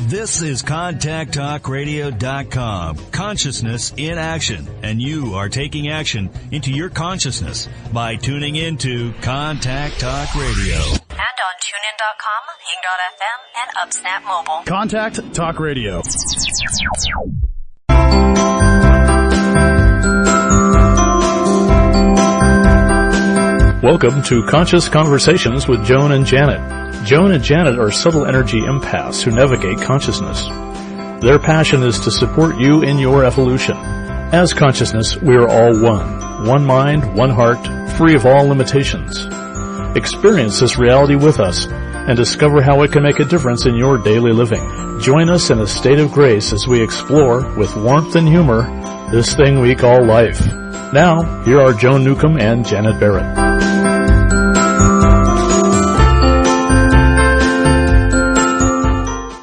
This is ContactTalkRadio.com. Consciousness in action. And you are taking action into your consciousness by tuning into Contact Talk Radio. And on TuneIn.com, Hing.fm, and UpSnap Mobile. Contact Talk Radio. Welcome to Conscious Conversations with Joan and Janet. Joan and Janet are subtle energy empaths who navigate consciousness. Their passion is to support you in your evolution. As consciousness, we are all one. One mind, one heart, free of all limitations. Experience this reality with us and discover how it can make a difference in your daily living. Join us in a state of grace as we explore, with warmth and humor, this thing we call life. Now, here are Joan Newcomb and Janet Barrett.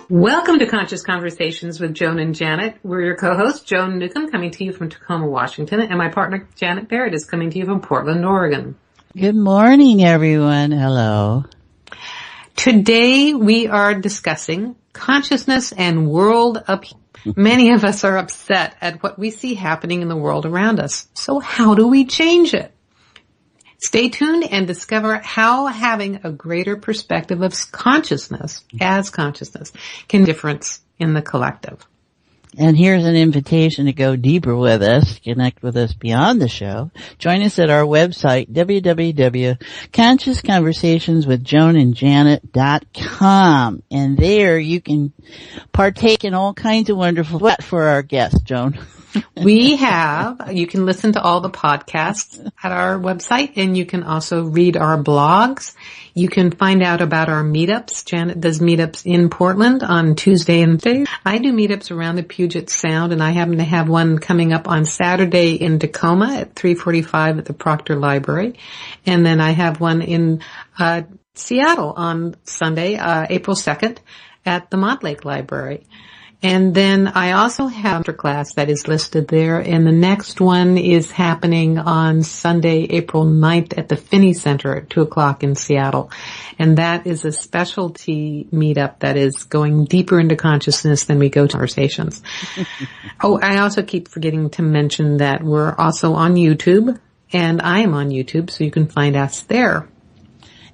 Welcome to Conscious Conversations with Joan and Janet. We're your co-hosts, Joan Newcomb, coming to you from Tacoma, Washington, and my partner, Janet Barrett, is coming to you from Portland, Oregon. Good morning, everyone. Hello. Today, we are discussing consciousness and world upheaval. Many of us are upset at what we see happening in the world around us. So how do we change it? Stay tuned and discover how having a greater perspective of consciousness as consciousness can difference in the collective. And here's an invitation to go deeper with us, connect with us beyond the show. Join us at our website, www.consciousconversationswithjoanandjanet.com. And there you can partake in all kinds of wonderful, what for our guest, Joan? You can listen to all the podcasts at our website, and you can also read our blogs. You can find out about our meetups. Janet does meetups in Portland on Tuesday and Thursday. I do meetups around the Puget Sound, and I happen to have one coming up on Saturday in Tacoma at 3:45 at the Proctor Library. And then I have one in Seattle on Sunday, April 2nd at the Montlake Library. And then I also have a class that is listed there, and the next one is happening on Sunday, April 9th at the Finney Center at 2 o'clock in Seattle. And that is a specialty meetup that is going deeper into consciousness than we go to conversations. Oh, I also keep forgetting to mention that we're also on YouTube, and I am on YouTube, so you can find us there.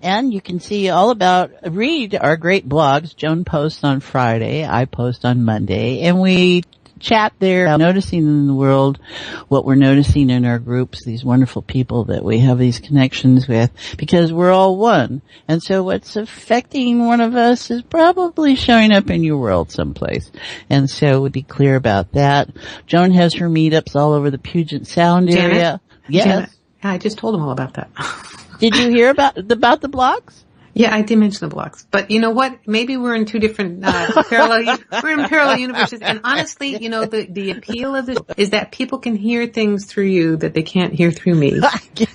And you can see read our great blogs. Joan posts on Friday, I post on Monday, and we chat there, noticing in the world what we're noticing in our groups, these wonderful people that we have these connections with, because we're all one. And so what's affecting one of us is probably showing up in your world someplace. And so we'll be clear about that. Joan has her meetups all over the Puget Sound area. Janet? Yes. Janet, I just told them all about that. Did you hear about the blogs? Yeah, I did mention the blogs. But you know what? Maybe we're in two different parallel universes. And honestly, you know, the appeal of this is that people can hear things through you that they can't hear through me,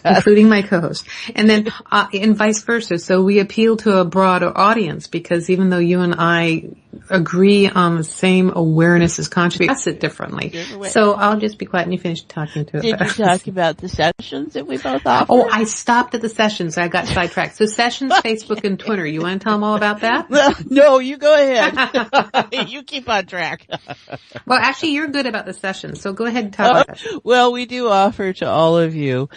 including my co-host. And then and vice versa. So we appeal to a broader audience, because even though you and I agree on the same awareness as conscious, we express it differently. So I'll just be quiet and you finish talking to it. Did you talk about the sessions that we both offer? Oh, I stopped at the sessions. I got sidetracked. So sessions, Facebook, and Twitter. You want to tell them all about that? No, you go ahead. You keep on track. Well, actually, you're good about the sessions, so go ahead and talk about that. Well, we do offer to all of you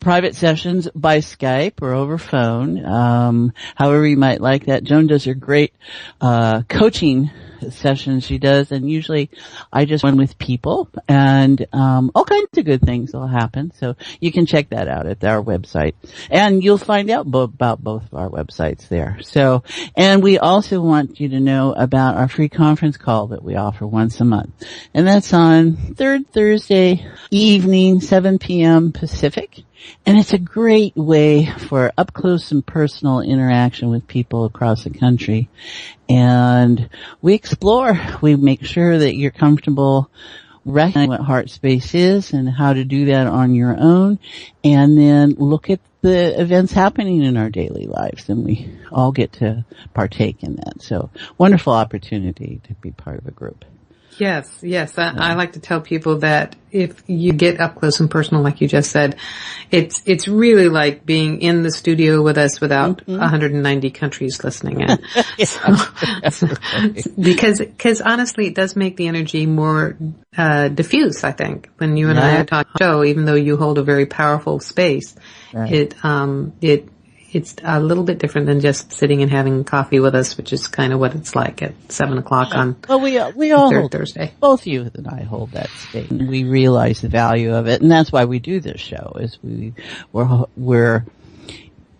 private sessions by Skype or over phone, however you might like that. Joan does her great coaching sessions she does, and usually I just run with people, and all kinds of good things will happen. So you can check that out at our website, and you'll find out about both of our websites there. So, and we also want you to know about our free conference call that we offer once a month, and that's on third Thursday evening, 7 p.m. Pacific. And it's a great way for up close and personal interaction with people across the country. And we explore, we make sure that you're comfortable recognizing what heart space is and how to do that on your own. And then look at the events happening in our daily lives, and we all get to partake in that. So wonderful opportunity to be part of a group. Yes. I like to tell people that if you get up close and personal, like you just said, it's really like being in the studio with us without 190 countries listening in. Because honestly, it does make the energy more diffuse, I think, when you and I are talking show, even though you hold a very powerful space, it's a little bit different than just sitting and having coffee with us, which is kind of what it's like at 7:00 on we all third hold, Thursday. Both you and I hold that space. We realize the value of it, and that's why we do this show. Is we're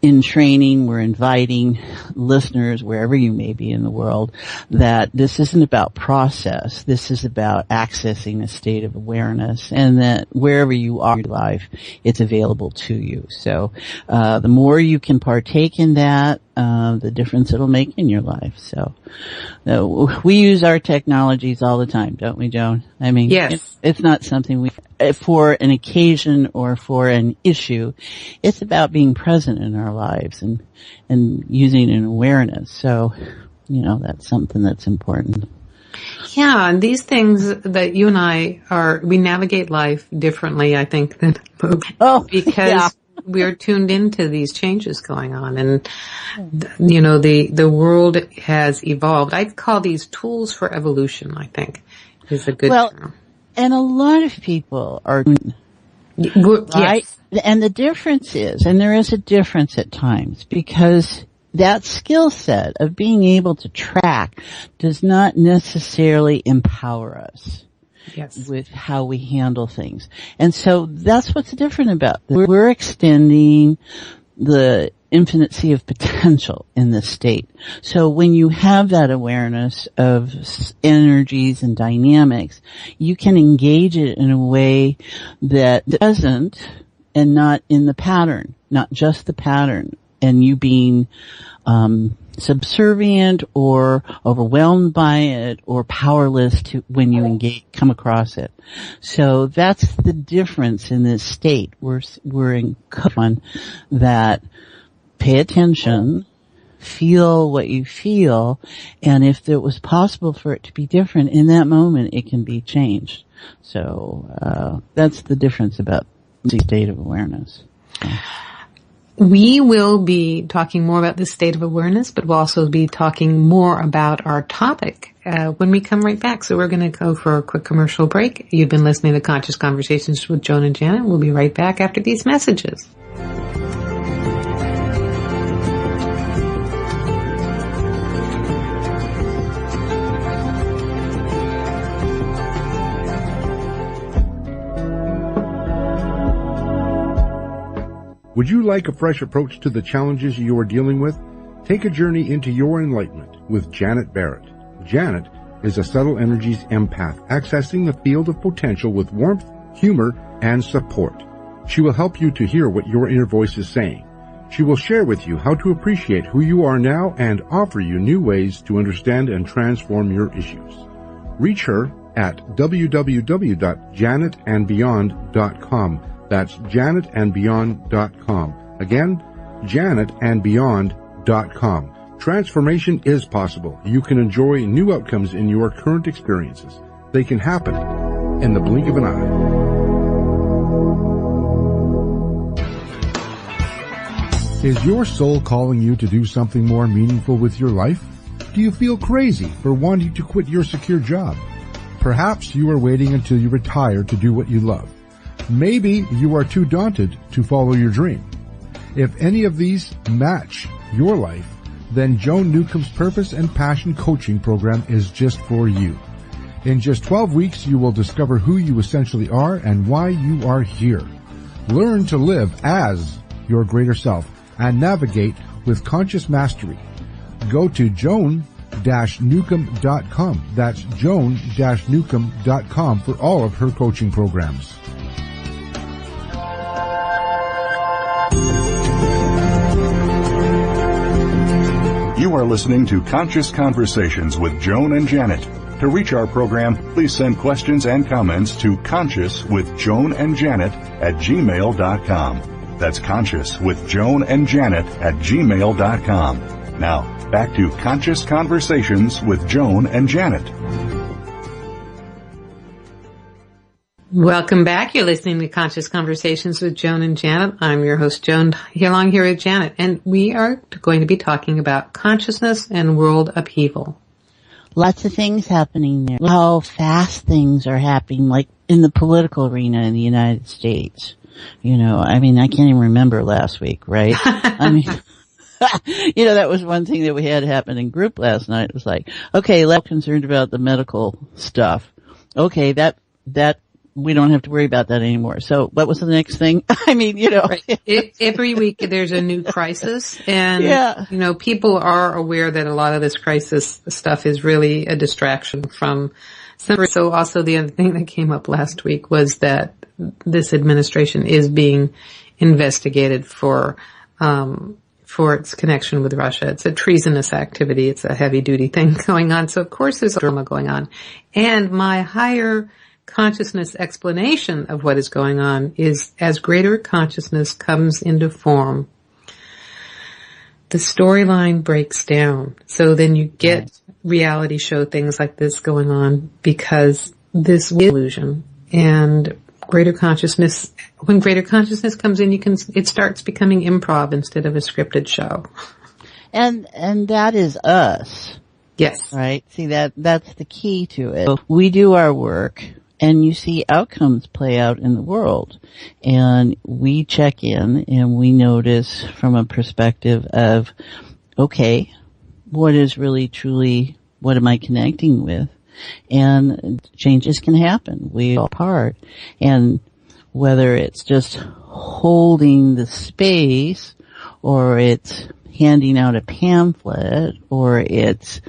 in training, we're inviting listeners wherever you may be in the world that this isn't about process. This is about accessing a state of awareness, and that wherever you are in your life, it's available to you. So, the more you can partake in that, the difference it'll make in your life. So, we use our technologies all the time, don't we, Joan? I mean, yes. It's not something for an occasion or for an issue. It's about being present in our lives and using an awareness. So, that's something that's important. Yeah, and these things that you and I we navigate life differently, I think, than because we're tuned into these changes going on, and the world has evolved. I'd call these tools for evolution, I think, is a good term. And a lot of people are, right? Yes. And the difference is, and there is a difference at times, because that skill set of being able to track does not necessarily empower us. Yes. With how we handle things. And so that's what's different about this. We're extending the infinite sea of potential in this state. So when you have that awareness of energies and dynamics, you can engage it in a way that doesn't, and not in the pattern, not just the pattern, and you being subservient or overwhelmed by it or powerless to when you come across it. So that's the difference in this state. We're in one that pay attention, feel what you feel, and if it was possible for it to be different in that moment, it can be changed. So that's the difference about the state of awareness. We will be talking more about this state of awareness, but we'll also be talking more about our topic when we come right back. So we're going to go for a quick commercial break. You've been listening to Conscious Conversations with Joan and Janet. We'll be right back after these messages. Would you like a fresh approach to the challenges you are dealing with? Take a journey into your enlightenment with Janet Barrett. Janet is a subtle energies empath, accessing the field of potential with warmth, humor, and support. She will help you to hear what your inner voice is saying. She will share with you how to appreciate who you are now and offer you new ways to understand and transform your issues. Reach her at www.janetandbeyond.com. That's janetandbeyond.com. Again, janetandbeyond.com. Transformation is possible. You can enjoy new outcomes in your current experiences. They can happen in the blink of an eye. Is your soul calling you to do something more meaningful with your life? Do you feel crazy for wanting to quit your secure job? Perhaps you are waiting until you retire to do what you love. Maybe you are too daunted to follow your dream. If any of these match your life, then Joan Newcomb's Purpose and Passion Coaching Program is just for you. In just 12 weeks, you will discover who you essentially are and why you are here. Learn to live as your greater self and navigate with conscious mastery. Go to joan-newcomb.com. That's joan-newcomb.com for all of her coaching programs. You are listening to Conscious Conversations with Joan and Janet. To reach our program, please send questions and comments to consciouswithjoanandjanet@gmail.com. That's consciouswithjoanandjanet@gmail.com. Now, back to Conscious Conversations with Joan and Janet. Welcome back. You're listening to Conscious Conversations with Joan and Janet. I'm your host, Joan, along here with Janet, and we are going to be talking about consciousness and world upheaval. Lots of things happening there. How fast things are happening, like in the political arena in the United States. You know, I mean, I can't even remember last week, right? I mean, you know, that was one thing that we had happen in group last night. It was like, okay, let's concerned about the medical stuff. Okay, that we don't have to worry about that anymore. So what was the next thing? I mean, you know. Right. Every week there's a new crisis, and, you know, people are aware that a lot of this crisis stuff is really a distraction from some. So also the other thing that came up last week was that this administration is being investigated for its connection with Russia. It's a treasonous activity. It's a heavy duty thing going on. So of course there's drama going on. And my higher consciousness explanation of what is going on is, as greater consciousness comes into form, the storyline breaks down. So then you get reality show things like this going on because this illusion. And greater consciousness, when greater consciousness comes in, it starts becoming improv instead of a scripted show. And that is us. Yes. Right? See, that's the key to it. So we do our work, and you see outcomes play out in the world. And we check in and we notice from a perspective of, okay, what is really truly, what am I connecting with? And changes can happen. We are part. And whether it's just holding the space, or it's handing out a pamphlet, or it's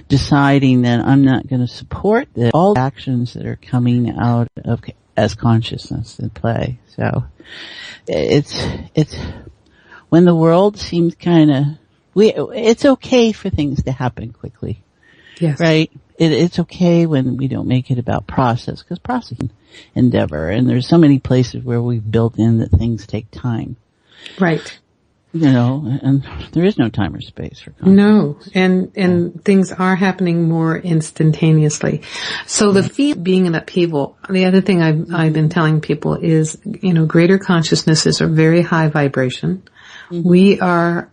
deciding that I'm not going to support this, all actions that are coming out of as consciousness in play. So it's when the world seems kind of, it's okay for things to happen quickly. Yes. Right? It's okay when we don't make it about process, because process is an endeavor, and there's so many places where we've built in that things take time. Right. You know, and there is no time or space for conflict. No, and things are happening more instantaneously. So the field being an upheaval, the other thing I've been telling people is, you know, greater consciousness is a very high vibration. Mm-hmm.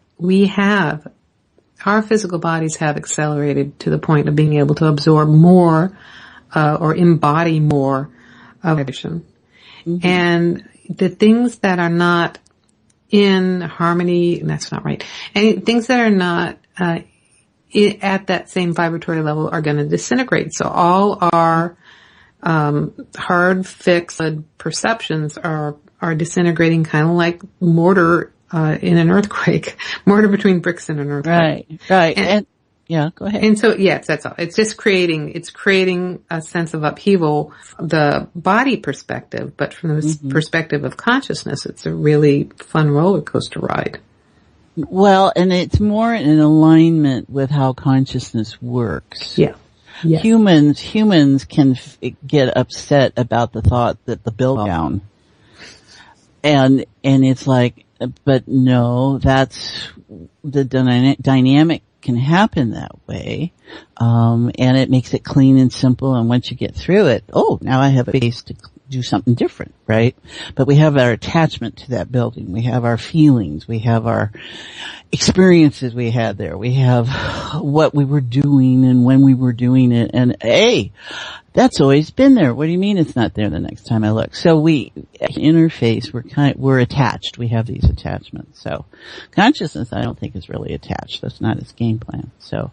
Our physical bodies have accelerated to the point of being able to absorb more, or embody more of vibration. Mm-hmm. And the things that are not in harmony, that's not right. And things that are not at that same vibratory level are going to disintegrate. So all our hard, fixed perceptions are disintegrating, kind of like mortar in an earthquake, mortar between bricks in an earthquake. Right. And yeah, go ahead. And so, yes, that's all. It's just creating a sense of upheaval, the body perspective, but from the perspective of consciousness, it's a really fun roller coaster ride. Well, and it's more in alignment with how consciousness works. Yeah. Yes. Humans can get upset about the thought that the bill down. And it's like, but no, that's the dynamic can happen that way. And it makes it clean and simple. And once you get through it, now I have a base to do something different, right? But we have our attachment to that building. We have our feelings. We have our experiences we had there. We have what we were doing and when we were doing it. And hey, that's always been there. What do you mean it's not there the next time I look? So we interface, we're attached. We have these attachments. So consciousness, I don't think is really attached. That's not its game plan. So,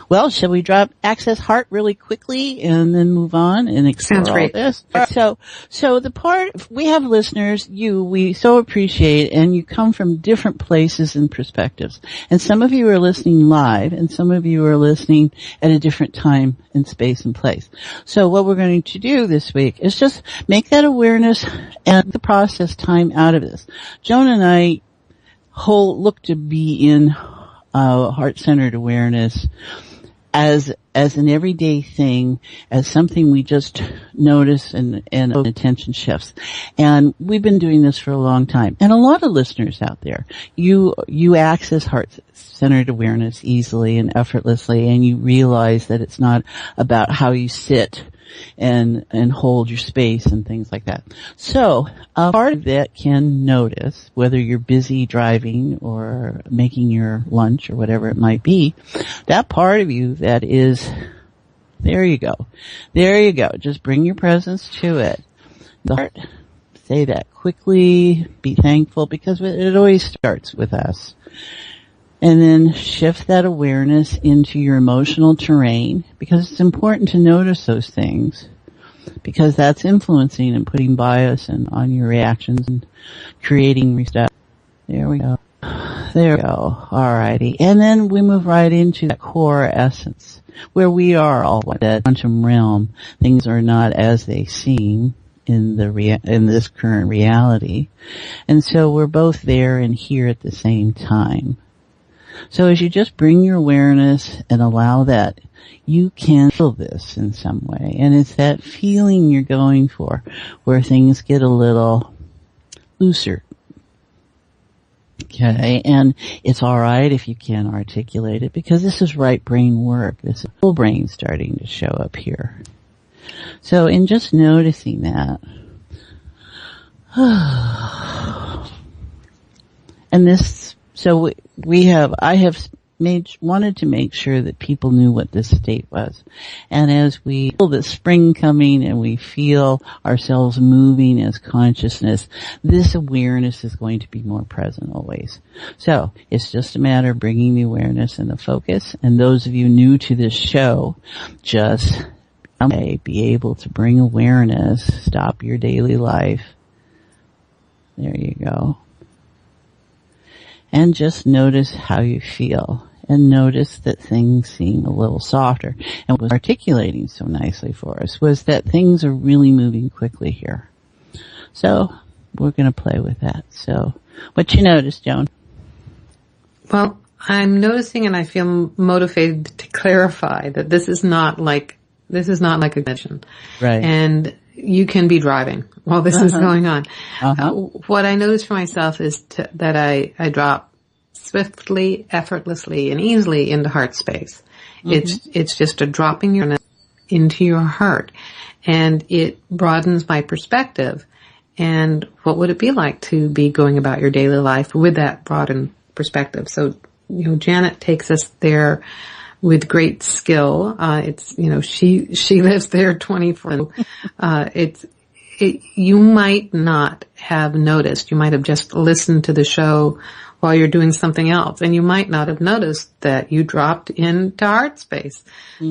well, shall we drop Access Heart really quickly and then move on and explore all this? So the part, we have listeners, we so appreciate, and you come from different places and perspectives. And some of you are listening live, and some of you are listening at a different time and space and place. So what we're going to do this week is just make that awareness and the process time out of this. Joan and I look to be in heart-centered awareness as an everyday thing, as something we just notice and attention shifts. And we've been doing this for a long time. And a lot of listeners out there, you access heart-centered awareness easily and effortlessly, and you realize that it's not about how you sit and hold your space and things like that. So, part of that can notice, whether you're busy driving or making your lunch or whatever it might be, that part of you that is, there you go. There you go. Just bring your presence to it. Say that quickly, be thankful, because it always starts with us. And then shift that awareness into your emotional terrain, because it's important to notice those things, because that's influencing and putting bias on your reactions and creating stuff. There we go. There we go. Alrighty. And then we move right into that core essence, where we are all that quantum realm. Things are not as they seem in this current reality. And so we're both there and here at the same time. So as you just bring your awareness and allow that, you can feel this in some way. And it's that feeling you're going for, where things get a little looser. Okay, and it's alright if you can't articulate it, because this is right brain work. This is full brain starting to show up here. So in just noticing that, and this, so I have wanted to make sure that people knew what this state was. And as we feel the spring coming and we feel ourselves moving as consciousness, this awareness is going to be more present always. So it's just a matter of bringing the awareness and the focus. And those of you new to this show, just be able to bring awareness, stop your daily life. There you go. And just notice how you feel, and notice that things seem a little softer. And what was articulating so nicely for us was that things are really moving quickly here. So we're going to play with that. So what you notice, Joan? Well, I'm noticing, and I feel motivated to clarify that this is not like a convention. Right. And you can be driving while this is going on. What I notice for myself is that I drop swiftly, effortlessly, and easily into heart space. It's just a dropping your into your heart, and it broadens my perspective. And what would it be like to be going about your daily life with that broadened perspective? So, Janet takes us there with great skill. She lives there 24. You might not have noticed. You might have just listened to the show while you're doing something else, and you might not have noticed that you dropped into heart space.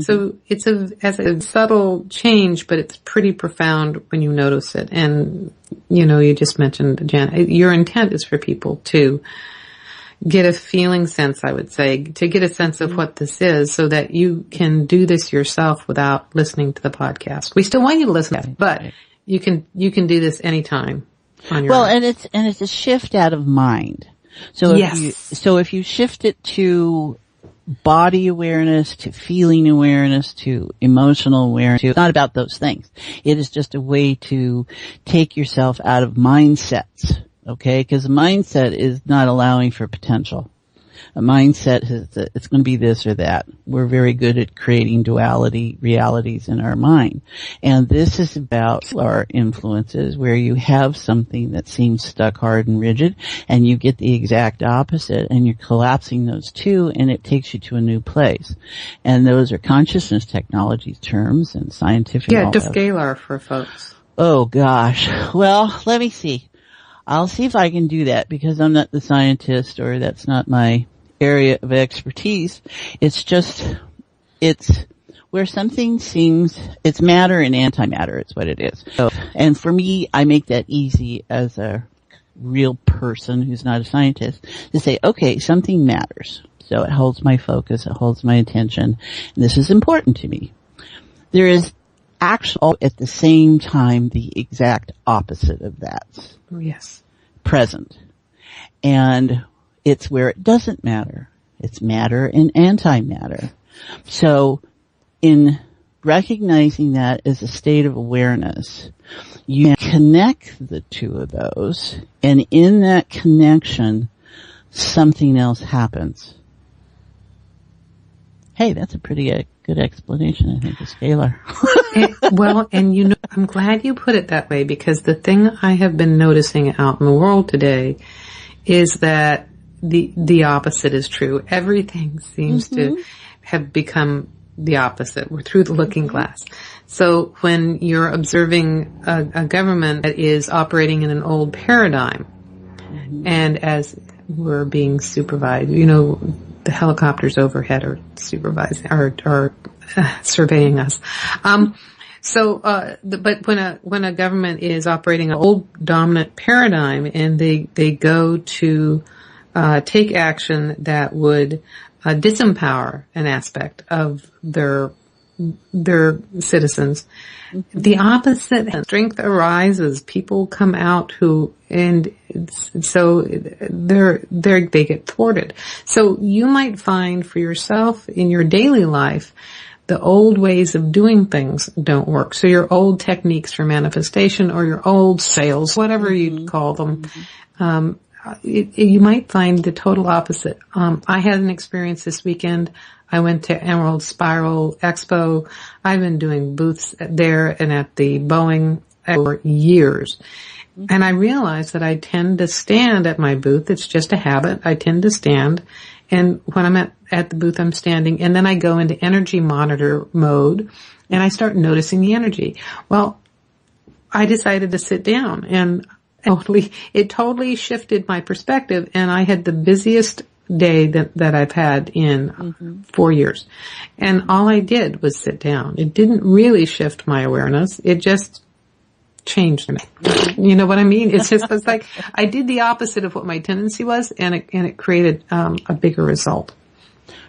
So it's a subtle change, but it's pretty profound when you notice it. And, you just mentioned, Janet, your intent is for people to get a feeling sense, I would say, to get a sense of what this is, so that you can do this yourself without listening to the podcast. We still want you to listen, but you can do this anytime on your own. and it's a shift out of mind. So if you shift it to body awareness, to feeling awareness, to emotional awareness, it's not about those things. It is just a way to take yourself out of mindsets. Okay, because a mindset is not allowing for potential. A mindset is that it's going to be this or that. We're very good at creating realities in our mind. And this is about our influences, where you have something that seems stuck hard and rigid, and you get the exact opposite, and you're collapsing those two, and it takes you to a new place. And those are consciousness technology terms and scientific. Yeah, to scalar for folks. Oh gosh. Well, let me see. I'll see if I can do that, because I'm not the scientist, or that's not my area of expertise. It's where something seems, it's matter and antimatter, it's what it is. So, and for me, I make that easy as a real person who's not a scientist to say, okay, something matters. So it holds my focus, it holds my attention, and this is important to me. There is actually at the same time the exact opposite of that. Yes. Present. And it's where it doesn't matter. It's matter and antimatter. So in recognizing that as a state of awareness, you connect the two of those, and in that connection, something else happens. Hey, that's a pretty good explanation, I think, of scalar. Well, and I'm glad you put it that way, because the thing I have been noticing out in the world today is that the opposite is true. Everything seems to have become the opposite. We're through the looking glass. So when you're observing a government that is operating in an old paradigm, and as we're being supervised, the helicopters overhead are supervising, are surveying us. But when a government is operating an old dominant paradigm and they go to take action that would disempower an aspect of their citizens, the opposite strength arises. People come out so they get thwarted. So you might find for yourself in your daily life, the old ways of doing things don't work. So your old techniques for manifestation or your old sales, whatever you'd call them, you might find the total opposite. I had an experience this weekend. I went to Emerald Spiral Expo. I've been doing booths there and at the Boeing for years. And I realized that I tend to stand at my booth. It's just a habit. I tend to stand. And when I'm at the booth, I'm standing. And then I go into energy monitor mode and I start noticing the energy. Well, I decided to sit down, and it totally shifted my perspective. And I had the busiest day that I've had in 4 years. And all I did was sit down. It didn't really shift my awareness. It just changed me. You know what I mean? It's like I did the opposite of what my tendency was, and it created a bigger result.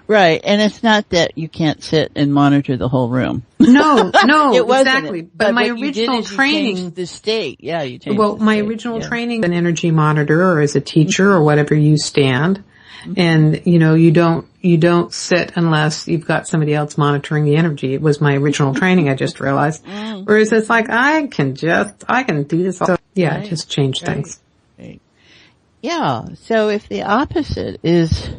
Right, and it's not that you can't sit and monitor the whole room. No, it wasn't exactly. But my original training, you changed the state. Yeah, you changed. Well, my original training, an energy monitor or as a teacher or whatever, you stand, and you don't sit unless you've got somebody else monitoring the energy. It was my original training. I just realized. Whereas it's like I can do this. So yeah, it just changed things. Right. Yeah. So if the opposite is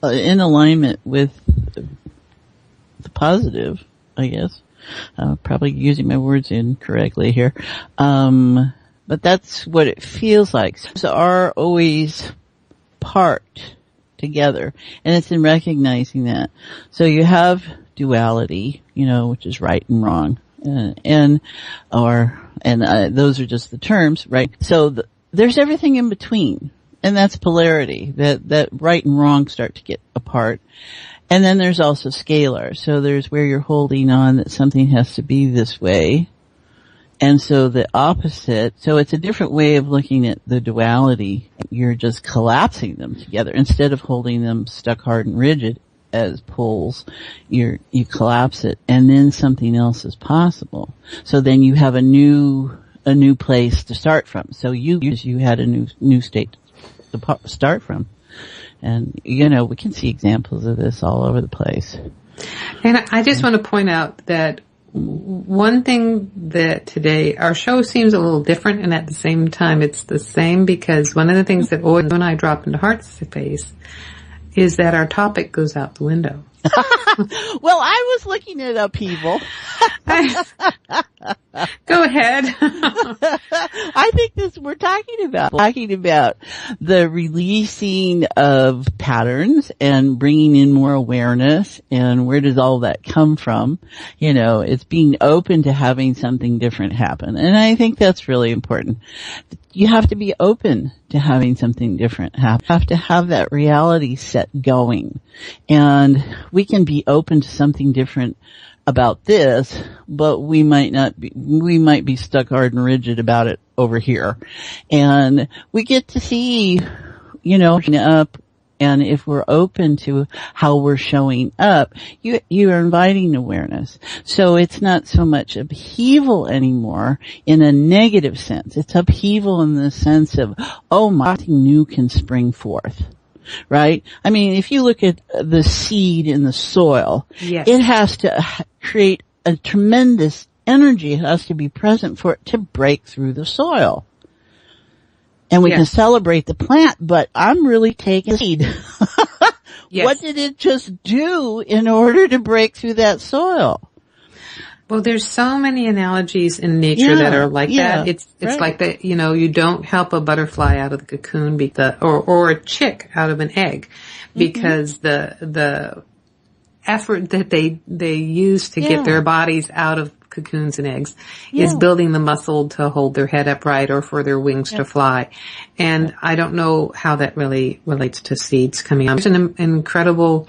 in alignment with the positive, I guess, probably using my words incorrectly here, but that's what it feels like. So are always part together, and it's in recognizing that. So you have duality, which is right and wrong, and those are just the terms, right? So there's everything in between. And that's polarity, that right and wrong start to get apart. And then there's also scalar. So there's where you're holding on that something has to be this way. And so the opposite, so it's a different way of looking at the duality. You're just collapsing them together. Instead of holding them stuck hard and rigid as poles, you collapse it, and then something else is possible. So then you have a new place to start from. So you had a new state to start from. And, we can see examples of this all over the place. And I just want to point out that one thing that today our show seems a little different, and at the same time it's the same, because one of the things that always when I drop into Heart Space is that our topic goes out the window. Well, I was looking at Upheaval. Go ahead. I think we're talking about the releasing of patterns and bringing in more awareness, and where does all that come from? It's being open to having something different happen. And I think that's really important. You have to be open to having something different happen. You have to have that reality set going. And we can be open to something different about this, but we might be stuck hard and rigid about it over here. And we get to see, up, and if we're open to how we're showing up, you are inviting awareness. So it's not so much upheaval anymore in a negative sense. It's upheaval in the sense of, something new can spring forth. Right? I mean, if you look at the seed in the soil, yes, it has to create a tremendous energy. It has to be present for it to break through the soil. And we can celebrate the plant, but I'm really taking seed. Yes. What did it just do in order to break through that soil? Well, there's so many analogies in nature that are like that. It's right. like that, you don't help a butterfly out of the cocoon or a chick out of an egg because the effort that they use to get their bodies out of cocoons and eggs is building the muscle to hold their head upright or for their wings to fly. And I don't know how that really relates to seeds coming out. There's an incredible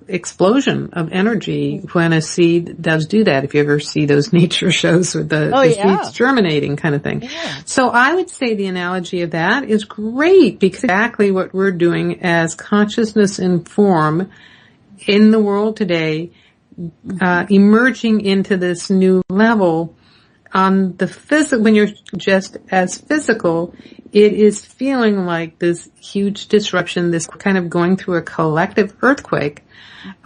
explosion of energy when a seed does do that. If you ever see those nature shows with the seeds germinating kind of thing. Yeah. So I would say the analogy of that is great because exactly what we're doing as consciousness and form in the world today, emerging into this new level on the physical, when you're just as physical, it is feeling like this huge disruption, this kind of going through a collective earthquake.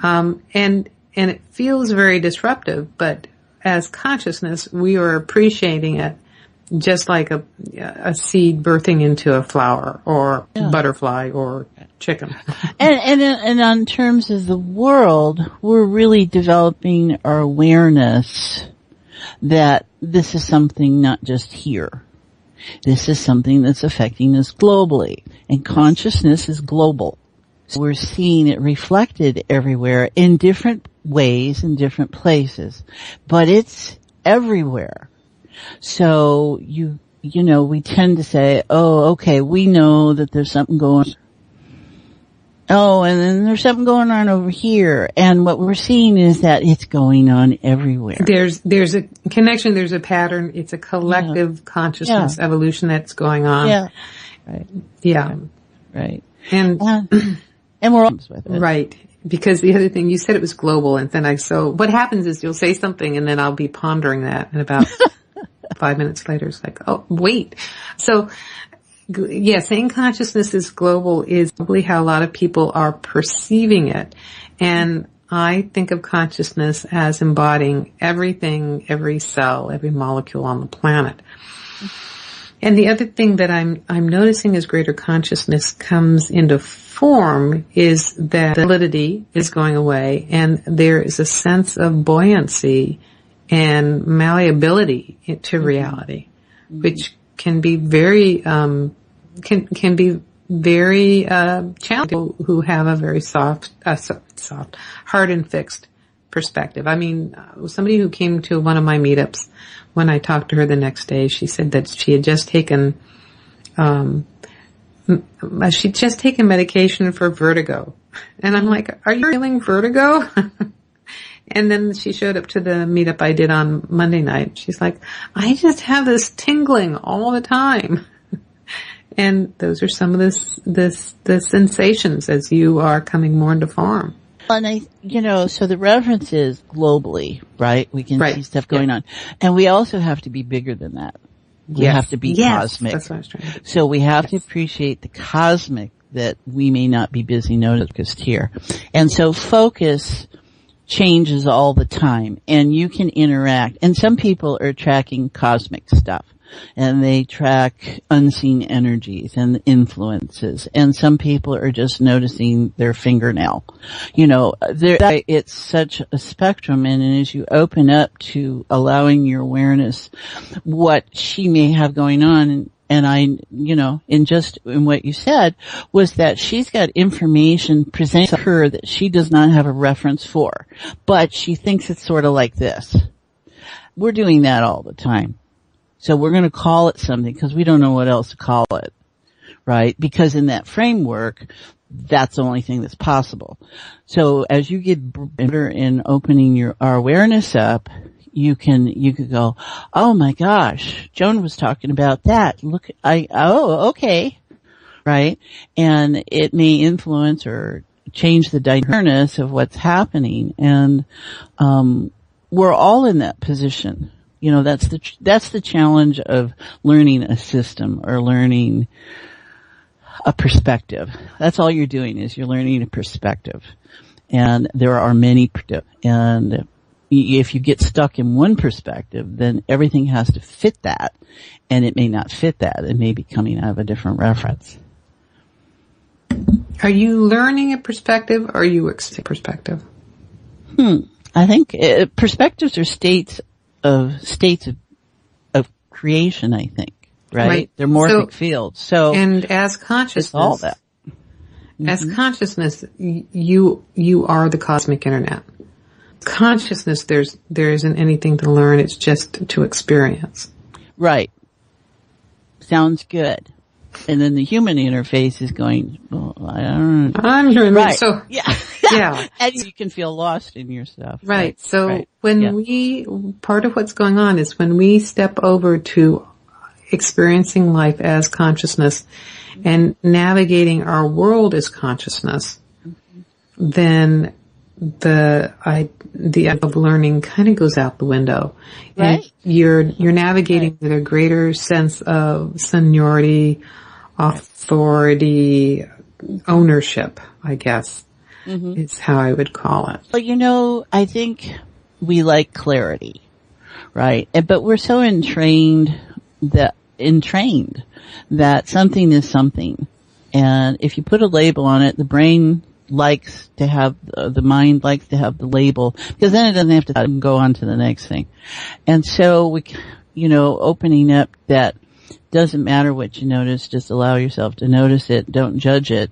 And it feels very disruptive, but as consciousness, we are appreciating it just like a seed birthing into a flower or butterfly or chicken. And in terms of the world, we're really developing our awareness that this is something not just here. This is something that's affecting us globally. And consciousness is global. So we're seeing it reflected everywhere in different ways in different places. But it's everywhere. So we tend to say, oh, okay, we know that there's something going on. Oh, and then there's something going on over here. And what we're seeing is that it's going on everywhere. There's a connection, there's a pattern, it's a collective consciousness evolution that's going on. Yeah. Right. Yeah. Right. And we're all with it. Right. Because the other thing, you said it was global, and then what happens is you'll say something and then I'll be pondering that, and about 5 minutes later it's like, oh, wait. So, yeah, saying consciousness is global is probably how a lot of people are perceiving it. And I think of consciousness as embodying everything, every cell, every molecule on the planet. And the other thing that I'm noticing as greater consciousness comes into form is that validity is going away and there is a sense of buoyancy and malleability to reality, which can be very, can be very, challenging who have a very soft, hard and fixed perspective. I mean, somebody who came to one of my meetups, when I talked to her the next day, she said that she had just taken, medication for vertigo. And I'm like, are you feeling vertigo? And then she showed up to the meetup I did on Monday night. She's like, I just have this tingling all the time. And those are some of the sensations as you are coming more into form. And so the reference is globally, right? We can see stuff going on. And we also have to be bigger than that. We have to be cosmic. That's what I was trying to do. So we have to appreciate the cosmic that we may not be busy noticed here. And so focus changes all the time, and you can interact. And some people are tracking cosmic stuff, and they track unseen energies and influences. And some people are just noticing their fingernail. It's such a spectrum, and as you open up to allowing your awareness what she may have going on, and in what you said, was that she's got information presented to her that she does not have a reference for, but she thinks it's sort of like this. We're doing that all the time. So we're going to call it something because we don't know what else to call it, right? Because in that framework, that's the only thing that's possible. So as you get better in opening our awareness up, you could go, oh my gosh, Joan was talking about that. Look, okay. Right? And it may influence or change the dynamics of what's happening. And, we're all in that position. That's the challenge of learning a system or learning a perspective. That's all you're doing is you're learning a perspective. And there are many, and if you get stuck in one perspective, then everything has to fit that, and it may not fit that. It may be coming out of a different reference. Are you learning a perspective or are you accepting perspective? I think perspectives are states of creation, I think, right? They're morphic fields. So, and as consciousness, it's all that. As consciousness, you are the cosmic internet. Consciousness, there isn't anything to learn. It's just to experience. Right. Sounds good. And then the human interface is going, well, I don't know. I'm hearing right. So, yeah. And you can feel lost in your stuff. Right. So when part of what's going on is when we step over to experiencing life as consciousness and navigating our world as consciousness, then the idea of learning kind of goes out the window. Right. And you're navigating with a greater sense of seniority, authority, ownership, I guess, is how I would call it. Well, I think we like clarity, right? But we're so entrained that something is something. And if you put a label on it, the brain likes to have, the mind likes to have the label, because then it doesn't have to go on to the next thing. And so opening up that doesn't matter what you notice, just allow yourself to notice it, don't judge it,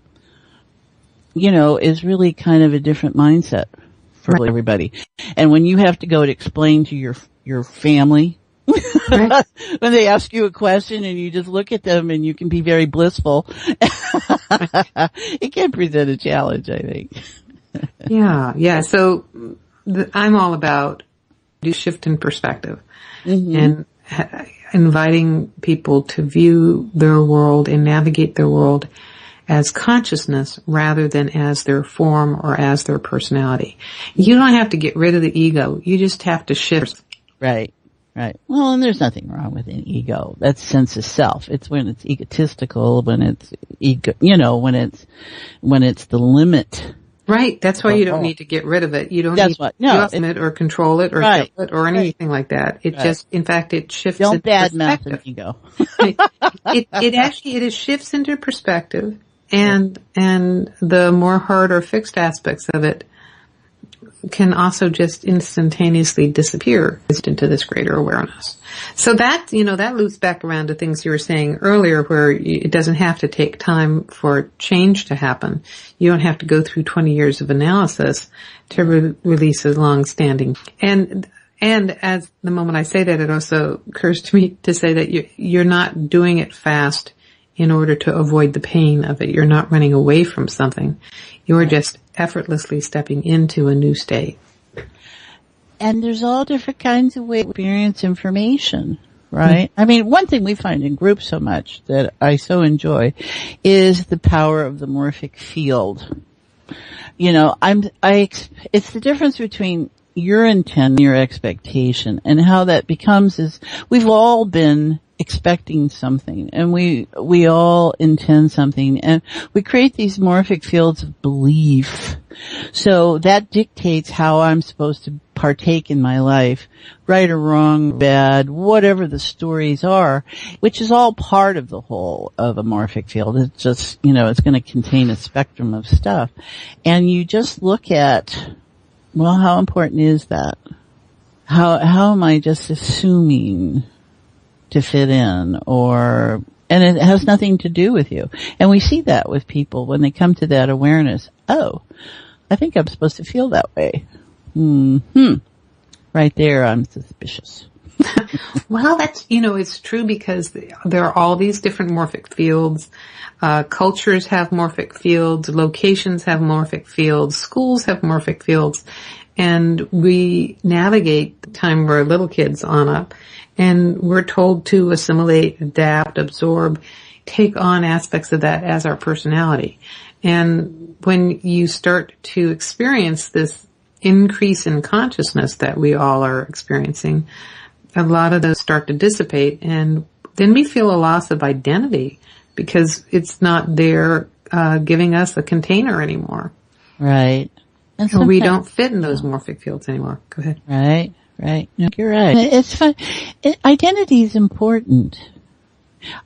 is really kind of a different mindset for everybody. And when you have to go to explain to your family, right. When they ask you a question and you just look at them and you can be very blissful, it can present a challenge, I think. Yeah. So I'm all about shift in perspective and inviting people to view their world and navigate their world as consciousness rather than as their form or as their personality. You don't have to get rid of the ego. You just have to shift. Right. Well, and there's nothing wrong with an ego. That's sense of self. It's when it's egotistical, when it's when it's the limit. Right. That's why you don't need to get rid of it. You don't need to adjust it or control it or kill it or anything like that. It just, in fact, it shifts into badmouth perspective. an ego. It shifts into perspective, and the more hard or fixed aspects of it can also just instantaneously disappear into this greater awareness. So that loops back around to things you were saying earlier, where it doesn't have to take time for change to happen. You don't have to go through 20 years of analysis to release a long-standing. And as the moment I say that, it also occurs to me to say that you're not doing it fast in order to avoid the pain of it. You're not running away from something. You're just effortlessly stepping into a new state. And there's all different kinds of ways to experience information, right? Mm-hmm. I mean, one thing we find in groups so much that I so enjoy is the power of the morphic field. It's the difference between your intent and your expectation, and how that becomes is we've all been expecting something, and we all intend something, and we create these morphic fields of belief. So that dictates how I'm supposed to partake in my life, right or wrong, bad, whatever the stories are, which is all part of the whole of a morphic field. It's just, it's going to contain a spectrum of stuff. And you just look at, well, how important is that? How am I just assuming to fit in, and it has nothing to do with you. And we see that with people when they come to that awareness. Oh, I think I'm supposed to feel that way. Right there, I'm suspicious. Well, that's, it's true, because there are all these different morphic fields. Cultures have morphic fields, locations have morphic fields, schools have morphic fields, and we navigate the time we're little kids on up. And we're told to assimilate, adapt, absorb, take on aspects of that as our personality. And when you start to experience this increase in consciousness that we all are experiencing, a lot of those start to dissipate, and then we feel a loss of identity because it's not there giving us a container anymore. Right. And we don't fit in those morphic fields anymore. Go ahead. Right. No, you're right. It's fun. Identity is important.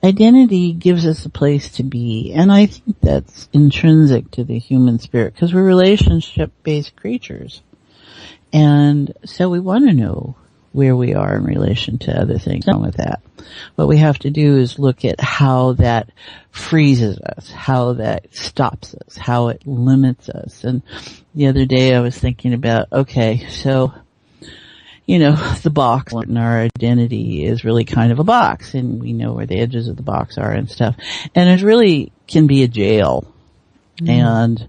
Identity gives us a place to be, and I think that's intrinsic to the human spirit, because we're relationship-based creatures. And so we want to know where we are in relation to other things. Wrong with that. What we have to do is look at how that freezes us, how that stops us, how it limits us. And the other day I was thinking about, okay, so, the box in our identity is really kind of a box, and we know where the edges of the box are and stuff. And it really can be a jail. And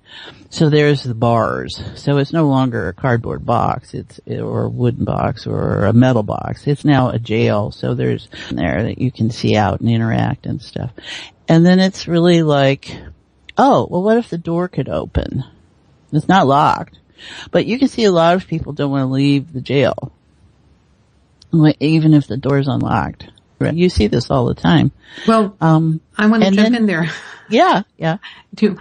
so there's the bars. So it's no longer a cardboard box, or a wooden box or a metal box. It's now a jail. So there's there that you can see out and interact and stuff. And then it's really like, oh, well, what if the door could open? It's not locked, but you can see a lot of people don't want to leave the jail, even if the door's unlocked. You see this all the time. Well, I want to jump in there. Yeah. Do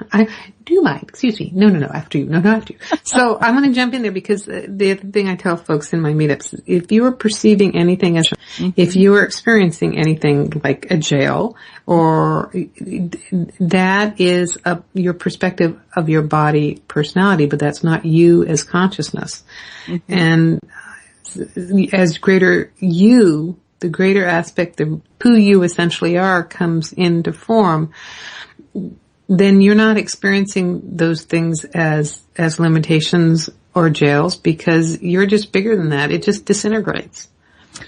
you mind? Excuse me. No, after you. No, after you. So I want to jump in there because the other thing I tell folks in my meetups, if you are perceiving anything as, if you are experiencing anything like a jail, or that is your perspective of your body personality, but that's not you as consciousness. And as greater you, the greater aspect of who you essentially are comes into form, then you're not experiencing those things as limitations or jails, because you're just bigger than that. It just disintegrates. I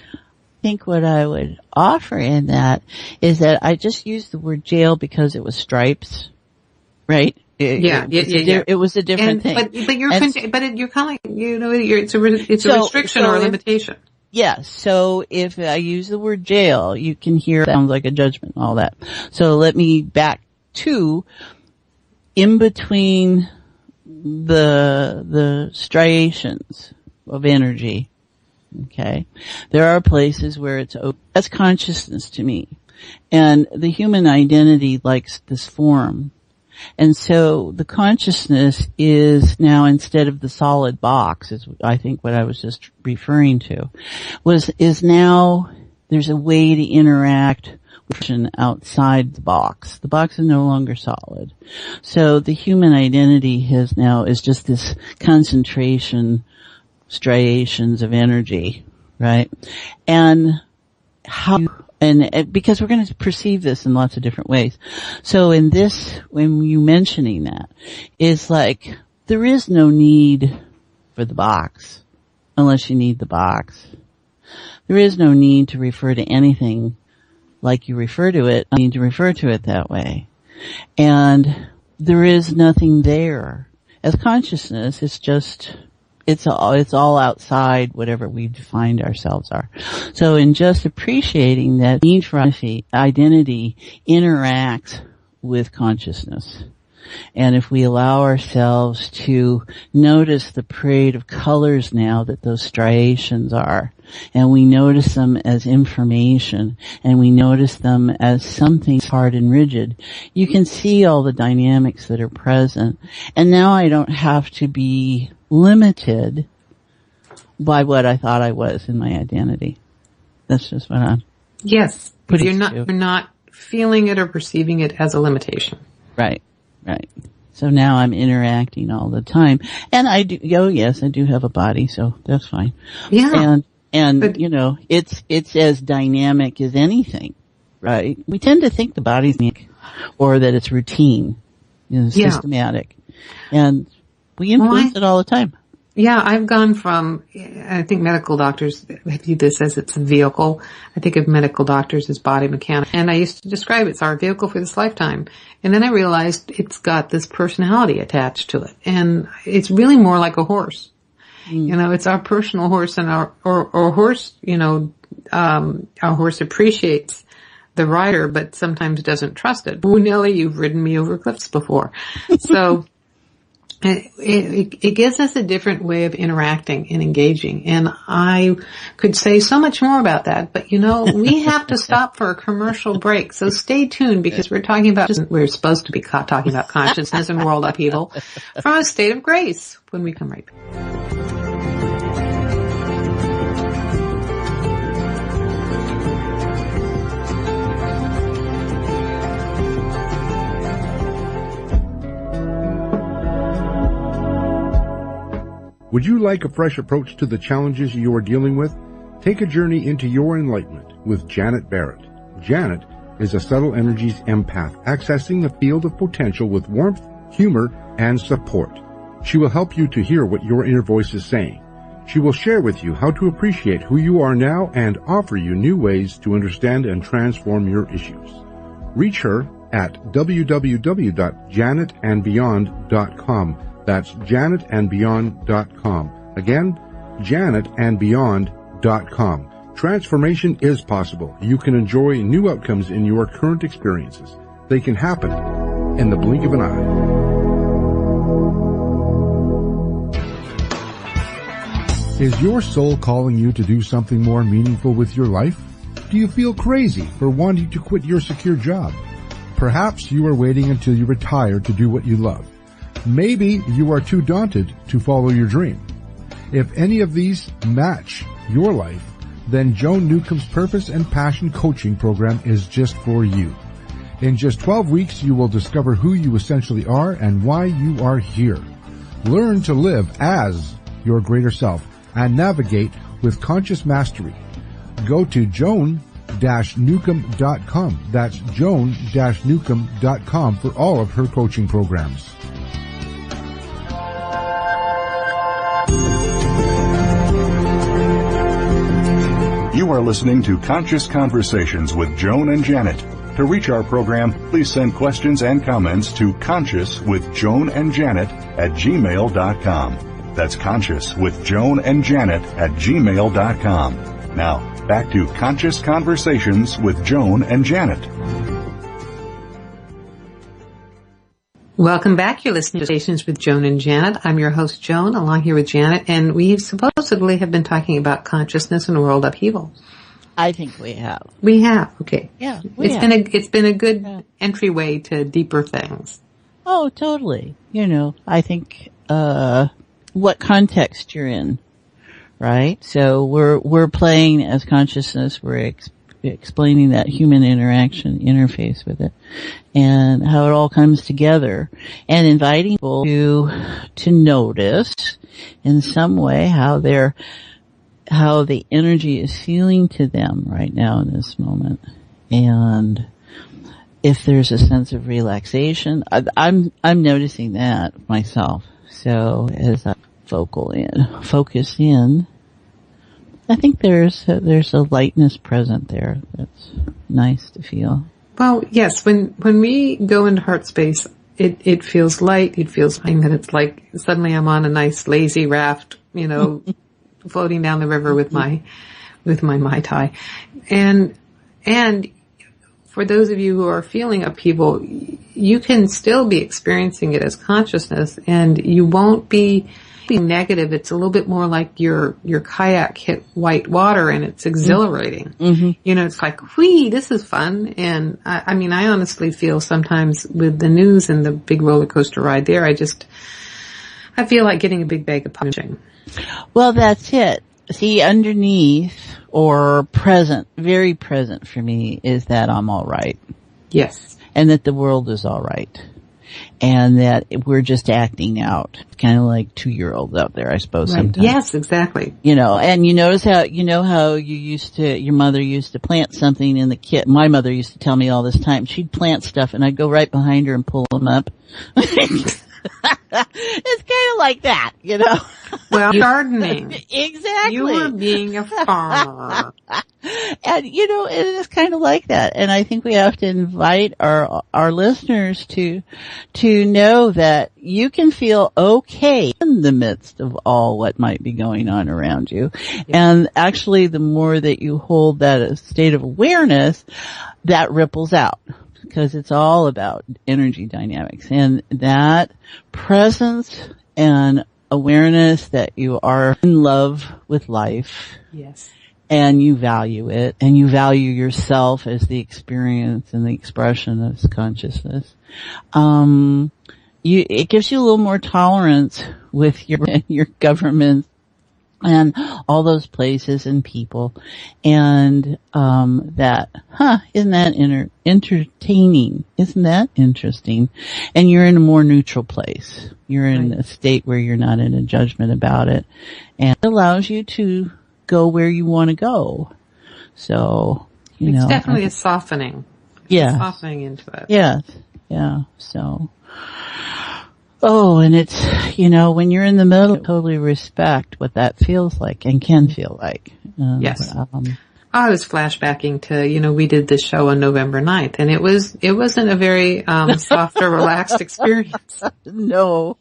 think what I would offer in that is that I just used the word jail because it was stripes, right? It was a different thing. But you're kind of like, it's a restriction or a limitation. Yes. So if I use the word jail, you can hear it sounds like a judgment and all that. So let me back to in between the striations of energy. Okay. There are places where it's open. That's consciousness to me. And the human identity likes this form. And so the consciousness is now, instead of the solid box, is I think what I was just referring to, is now there's a way to interact with outside the box. The box is no longer solid. So the human identity is just this concentration, striations of energy, right? And because we're going to perceive this in lots of different ways. So in this, when you mentioning that, is like, there is no need for the box unless you need the box. There is no need to refer to anything like you refer to it. I need to refer to it that way. And there is nothing there. As consciousness, it's all outside whatever we defined ourselves are. So in just appreciating that need for identity interacts with consciousness. And if we allow ourselves to notice the parade of colors now that those striations are, and we notice them as information, and we notice them as something hard and rigid, you can see all the dynamics that are present. And now I don't have to be limited by what I thought I was in my identity. That's just what I'm. Yes, you're not feeling it or perceiving it as a limitation. Right. So now I'm interacting all the time, and I do have a body, so that's fine. Yeah. And it's as dynamic as anything, right? We tend to think the body's unique, or that it's routine, systematic, and we influence it all the time. Yeah, I've gone from, I think medical doctors view this as its vehicle. I think of medical doctors as body mechanics. And I used to describe it's our vehicle for this lifetime. And then I realized it's got this personality attached to it. And it's really more like a horse. It's our personal horse, and our horse, our horse appreciates the rider, but sometimes doesn't trust it. Oh, Nellie, you've ridden me over cliffs before. So it gives us a different way of interacting and engaging. And I could say so much more about that, but we have to stop for a commercial break. So stay tuned, because we're supposed to be talking about consciousness and world upheaval from a state of grace when we come right back. Would you like a fresh approach to the challenges you are dealing with? Take a journey into your enlightenment with Janet Barrett. Janet is a subtle energies empath, accessing the field of potential with warmth, humor, and support. She will help you to hear what your inner voice is saying. She will share with you how to appreciate who you are now and offer you new ways to understand and transform your issues. Reach her at www.janetandbeyond.com. That's janetandbeyond.com. Again, janetandbeyond.com. Transformation is possible. You can enjoy new outcomes in your current experiences. They can happen in the blink of an eye. Is your soul calling you to do something more meaningful with your life? Do you feel crazy for wanting to quit your secure job? Perhaps you are waiting until you retire to do what you love. Maybe you are too daunted to follow your dream. If any of these match your life, then Joan Newcomb's Purpose and Passion Coaching Program is just for you. In just 12 weeks, you will discover who you essentially are and why you are here. Learn to live as your greater self and navigate with conscious mastery. Go to joan-newcomb.com. That's joan-newcomb.com for all of her coaching programs. You are listening to Conscious Conversations with Joan and Janet. To reach our program, please send questions and comments to consciouswithjoanandjanet@gmail.com. That's consciouswithjoanandjanet@gmail.com. Now, back to Conscious Conversations with Joan and Janet. Welcome back. You're listening to Conversations with Joan and Janet. I'm your host, Joan, along here with Janet, and we supposedly have been talking about consciousness and world upheaval. I think we have. We have. Okay. Yeah. It's been a good entryway to deeper things. Oh, totally. I think what context you're in, right? So we're playing as consciousness. We're explaining that human interaction interface with it and how it all comes together, and inviting people to notice in some way how the energy is feeling to them right now in this moment, and if there's a sense of relaxation. I'm noticing that myself. So as I focus in, I think there's a lightness present there that's nice to feel. Well, yes, when we go into heart space, it feels light. It feels fine, that it's like suddenly I'm on a nice lazy raft, floating down the river with my Mai Tai. And for those of you who are feeling upheaval, you can still be experiencing it as consciousness, and you won't be negative. It's a little bit more like your kayak hit white water and it's exhilarating. Mm-hmm. It's like, whee, this is fun. And I honestly feel sometimes with the news and the big roller coaster ride there, I feel like getting a big bag of punching. Well, that's it. See, underneath or present, very present for me, is that I'm all right. Yes. And that the world is all right. And that we're just acting out. Kind of like 2-year-olds out there, I suppose, right. sometimes. Yes, exactly. And you notice how your mother used to plant something in the kit. My mother used to tell me all this time. She'd plant stuff and I'd go right behind her and pull them up. It's kind of like that, Well, gardening. Exactly. You were being a farmer. And, it is kind of like that. And I think we have to invite our listeners to know that you can feel okay in the midst of all what might be going on around you. Yeah. And actually, the more that you hold that state of awareness, that ripples out. Because it's all about energy dynamics, and that presence and awareness that you are in love with life. Yes. And you value it, and you value yourself as the experience and the expression of consciousness. It gives you a little more tolerance with your government and all those places and people, and isn't that entertaining? Isn't that interesting? And you're in a more neutral place. You're in a state where you're not in a judgment about it, and it allows you to go where you want to go. So, it's definitely a softening. Yeah, softening into it. Yes, yeah. So. Oh, and it's, when you're in the middle, totally respect what that feels like and can feel like. Yes. I was flashbacking to, we did this show on November 9th, and it wasn't a very, soft or relaxed experience. No.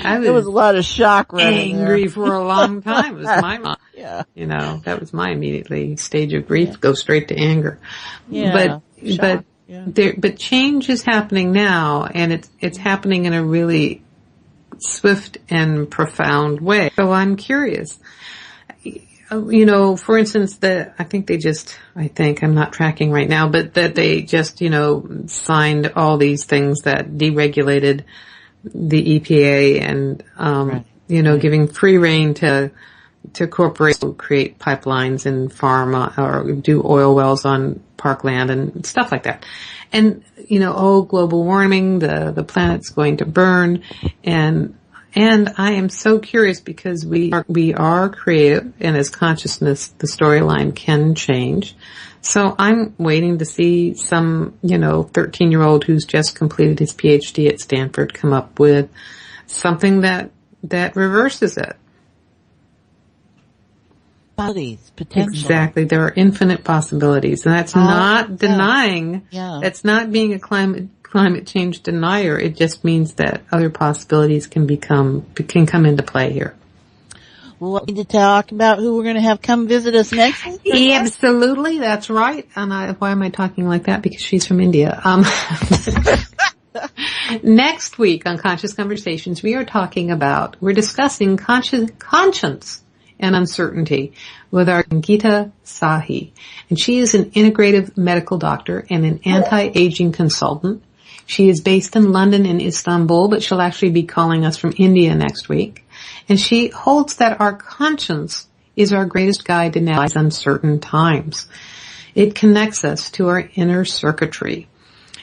There was a lot of shock running angry there. for a long time. It was my mind. Yeah. That was my immediately stage of grief, go straight to anger. Yeah. But change is happening now, and it's happening in a really swift and profound way. So I'm curious. For instance, I'm not tracking right now, but that they just, signed all these things that deregulated the EPA and, giving free rein to corporations who create pipelines and farm or do oil wells on parkland and stuff like that. And, global warming, the planet's going to burn. And I am so curious because we are creative, and as consciousness, the storyline can change. So I'm waiting to see some, 13-year-old who's just completed his PhD at Stanford come up with something that reverses it. Potential. Exactly. There are infinite possibilities, and that's not denying. Yeah. That's not being a climate change denier. It just means that other possibilities can come into play here. Well, we need to talk about who we're going to have come visit us next week. Absolutely, that's right. And why am I talking like that? Because she's from India. Next week on Conscious Conversations, we're discussing conscience and uncertainty with our Sangeeta Sahi. And she is an integrative medical doctor and an anti-aging consultant. She is based in London and Istanbul, but she'll actually be calling us from India next week. And she holds that our conscience is our greatest guide to navigate uncertain times. It connects us to our inner circuitry.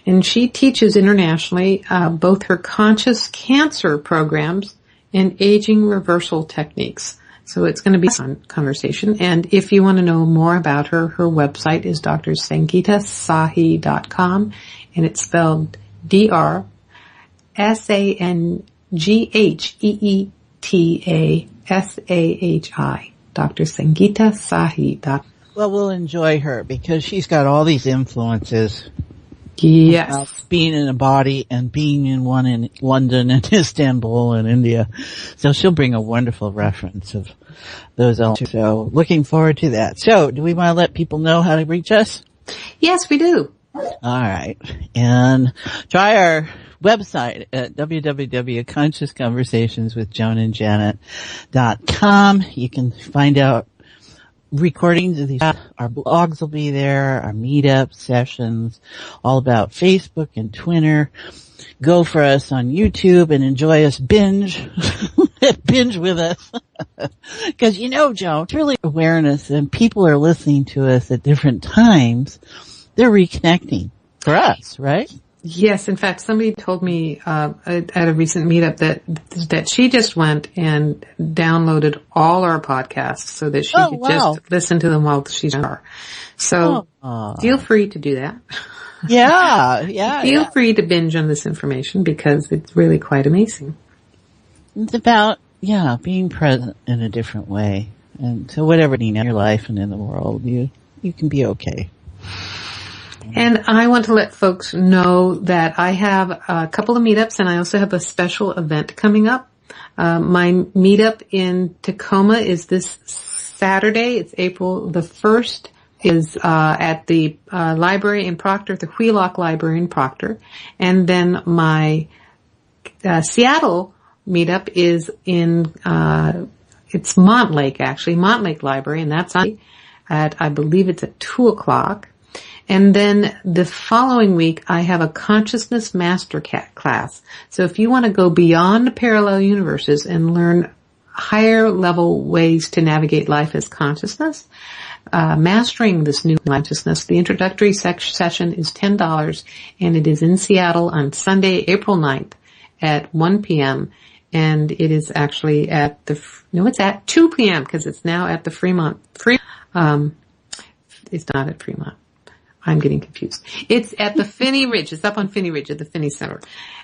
And she teaches internationally both her conscious cancer programs and aging reversal techniques. So it's going to be a fun conversation. And if you want to know more about her website is drsangeetasahi.com, and it's spelled DrSangeetaSahi. drsangeetasahi.com. Well, we'll enjoy her because she's got all these influences. Yes. Being in a body and being in one in London and Istanbul and India. So she'll bring a wonderful reference of those elements. So looking forward to that. So do we want to let people know how to reach us? Yes, we do. All right. And try our website at www.consciousconversationswithjoanandjanet.com. You can find out recordings of these. Our blogs will be there, our meetup sessions, all about Facebook and Twitter. Go for us on YouTube and enjoy us binge with us. Because Joe, it's really awareness, and people are listening to us at different times. They're reconnecting for us, right? Yes, in fact, somebody told me at a recent meetup that she just went and downloaded all our podcasts so that she could just listen to them while she's in her. So feel free to do that. Yeah. Feel free to binge on this information because it's really quite amazing. It's about being present in a different way, and so whatever in your life and in the world, you can be okay. And I want to let folks know that I have a couple of meetups, and I also have a special event coming up. My meetup in Tacoma is this Saturday. It's April the 1st. Is at the library in Proctor, the Wheelock Library in Proctor. And then my Seattle meetup is in it's Montlake, actually, Montlake Library, and that's I believe it's at 2:00. And then the following week, I have a consciousness master class. So if you want to go beyond parallel universes and learn higher level ways to navigate life as consciousness. Mastering this new consciousness. The introductory session is $10 and it is in Seattle on Sunday, April 9th at 1 p.m. And it is actually it's at 2 p.m. because it's now at the Fremont. It's not at Fremont. I'm getting confused. It's at the Finney Ridge. It's up on Finney Ridge at the Finney Center.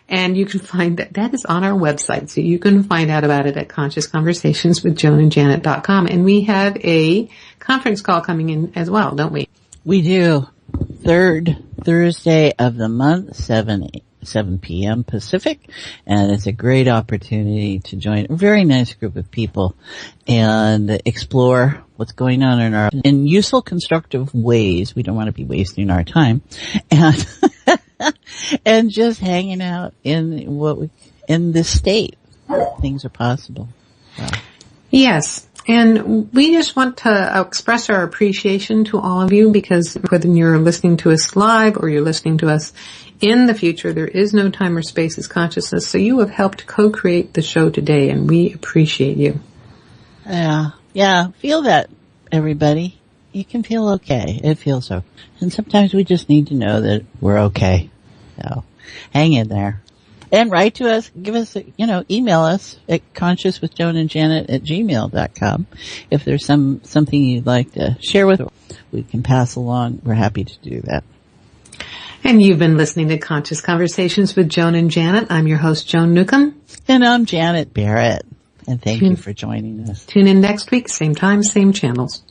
And you can find that is on our website. So you can find out about it at ConsciousConversationsWithJoanandJanet.com. And we have a conference call coming in as well, don't we? We do. Third Thursday of the month, 7 p.m. Pacific, and it's a great opportunity to join a very nice group of people and explore what's going on in useful, constructive ways. We don't want to be wasting our time, and and just hanging out in this state. Things are possible. So. Yes. And we just want to express our appreciation to all of you, because whether you're listening to us live or you're listening to us in the future, there is no time or space as consciousness. So you have helped co-create the show today, and we appreciate you. Yeah. Feel that, everybody. You can feel okay. It feels so. And sometimes we just need to know that we're okay. So hang in there. And write to us, give us, email us at consciouswithjoanandjanet@gmail.com. If there's something you'd like to share with us, we can pass along. We're happy to do that. And you've been listening to Conscious Conversations with Joan and Janet. I'm your host, Joan Newcomb. And I'm Janet Barrett. And thank you for joining us. Tune in next week, same time, same channels.